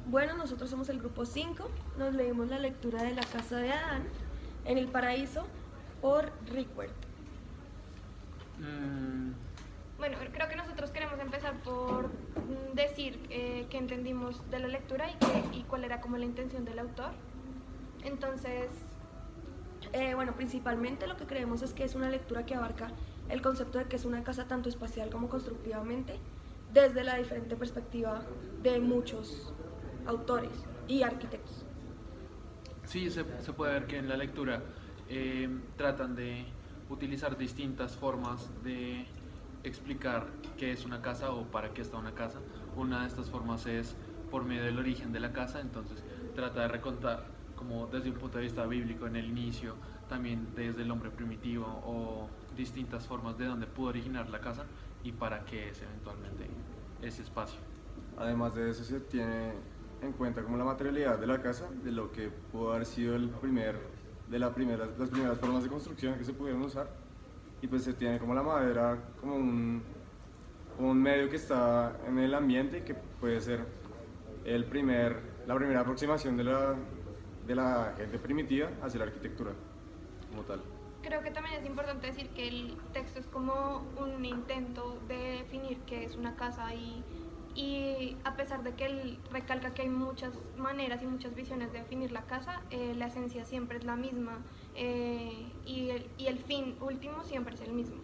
Bueno, nosotros somos el grupo 5, nos leímos la lectura de La Casa de Adán en el Paraíso por Rick Ward. Mm, Bueno, creo que nosotros queremos empezar por decir qué entendimos de la lectura y cuál era como la intención del autor. Entonces, Bueno, principalmente lo que creemos es que es una lectura que abarca el concepto de que es una casa tanto espacial como constructivamente, desde la diferente perspectiva de muchos autores y arquitectos. sí, se puede ver que en la lectura tratan de utilizar distintas formas de explicar qué es una casa o para qué está una casa. Una de estas formas es por medio del origen de la casa, entonces trata de recontar como desde un punto de vista bíblico en el inicio, también desde el hombre primitivo o distintas formas de dónde pudo originar la casa y para qué es eventualmente ese espacio. Además de eso se tiene en cuenta como la materialidad de la casa, de lo que pudo haber sido las primeras formas de construcción que se pudieron usar, y pues se tiene como la madera como un medio que está en el ambiente y que puede ser la primera aproximación de la gente primitiva hacia la arquitectura como tal. creo que también es importante decir que el texto es como un intento de definir qué es una casa y a pesar de que él recalca que hay muchas maneras y muchas visiones de definir la casa, la esencia siempre es la misma y el fin último siempre es el mismo.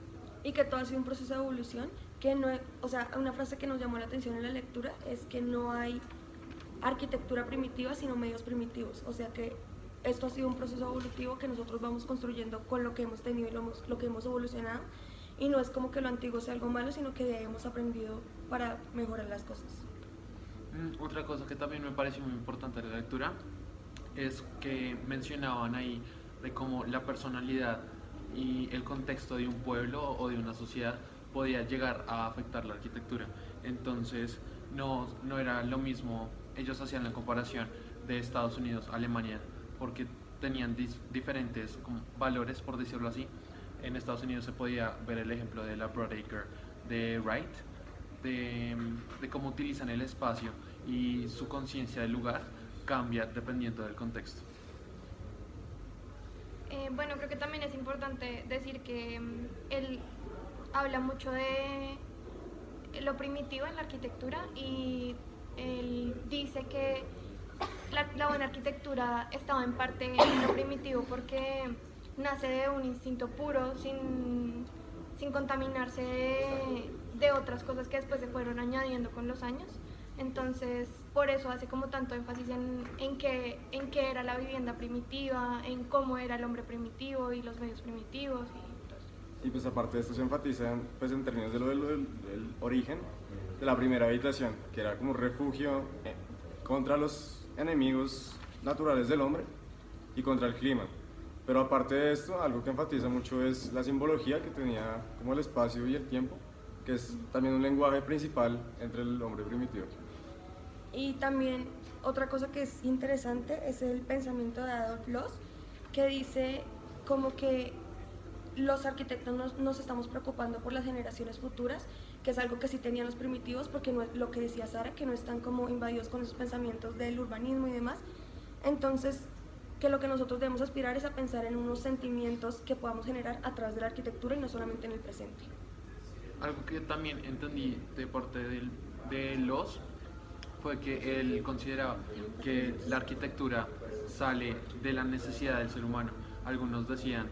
Y que todo ha sido un proceso de evolución, que no, o sea, una frase que nos llamó la atención en la lectura es que no hay arquitectura primitiva, sino medios primitivos, o sea que esto ha sido un proceso evolutivo que nosotros vamos construyendo con lo que hemos tenido y lo que hemos evolucionado, y no es como que lo antiguo sea algo malo, sino que de ahí hemos aprendido para mejorar las cosas. Otra cosa que también me pareció muy importante de la lectura es que mencionaban ahí de cómo la personalidad y el contexto de un pueblo o de una sociedad podía llegar a afectar la arquitectura. Entonces no era lo mismo, ellos hacían la comparación de Estados Unidos a Alemania porque tenían diferentes como, valores, por decirlo así. En Estados Unidos se podía ver el ejemplo de la Broadacre de Wright, de cómo utilizan el espacio y su conciencia del lugar cambia dependiendo del contexto. Bueno, creo que también es importante decir que él habla mucho de lo primitivo en la arquitectura y él dice que la buena arquitectura estaba en parte en lo primitivo porque nace de un instinto puro, sin contaminarse de otras cosas que después se fueron añadiendo con los años. Entonces, por eso hace como tanto énfasis en qué era la vivienda primitiva, en cómo era el hombre primitivo y los medios primitivos y todo eso. Y pues aparte de esto se enfatiza pues, en términos de del origen de la primera habitación, que era como un refugio contra los enemigos naturales del hombre y contra el clima. Pero aparte de esto, algo que enfatiza mucho es la simbología que tenía como el espacio y el tiempo, que es también un lenguaje principal entre el hombre primitivo. Y también otra cosa que es interesante es el pensamiento de Adolf Loos, que dice como que los arquitectos nos estamos preocupando por las generaciones futuras, que es algo que sí tenían los primitivos, porque no es lo que decía Sara, que no están como invadidos con esos pensamientos del urbanismo y demás. Entonces, que lo que nosotros debemos aspirar es a pensar en unos sentimientos que podamos generar a través de la arquitectura y no solamente en el presente. Algo que también entendí de parte de los fue que él consideraba que la arquitectura sale de la necesidad del ser humano. Algunos decían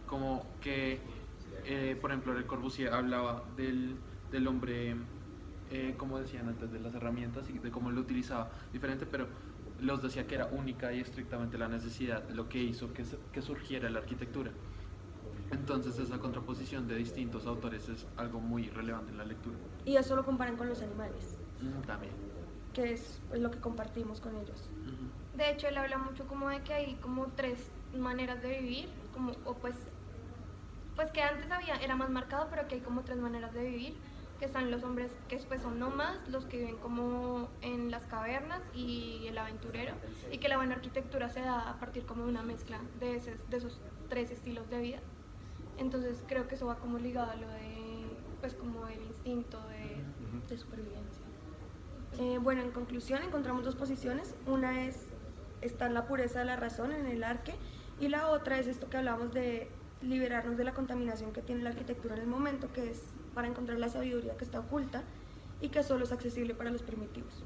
como que, por ejemplo, Le Corbusier hablaba del hombre, como decían antes, de las herramientas y de cómo lo utilizaba diferente, pero los decía que era única y estrictamente la necesidad lo que hizo que surgiera la arquitectura. Entonces esa contraposición de distintos autores es algo muy relevante en la lectura. Y eso lo comparan con los animales, También. que es pues, lo que compartimos con ellos. De hecho, él habla mucho como de que hay como tres maneras de vivir, como, o pues que antes era más marcado, pero que hay como tres maneras de vivir, que están los hombres que después son nómadas, los que viven como en las cavernas y el aventurero, y que la buena arquitectura se da a partir como de una mezcla de esos tres estilos de vida. Entonces creo que eso va como ligado a lo de, pues como el instinto de supervivencia. Bueno, en conclusión encontramos dos posiciones. Una está en la pureza de la razón, en el arque, y la otra es esto que hablamos de liberarnos de la contaminación que tiene la arquitectura en el momento, que es para encontrar la sabiduría que está oculta y que solo es accesible para los primitivos.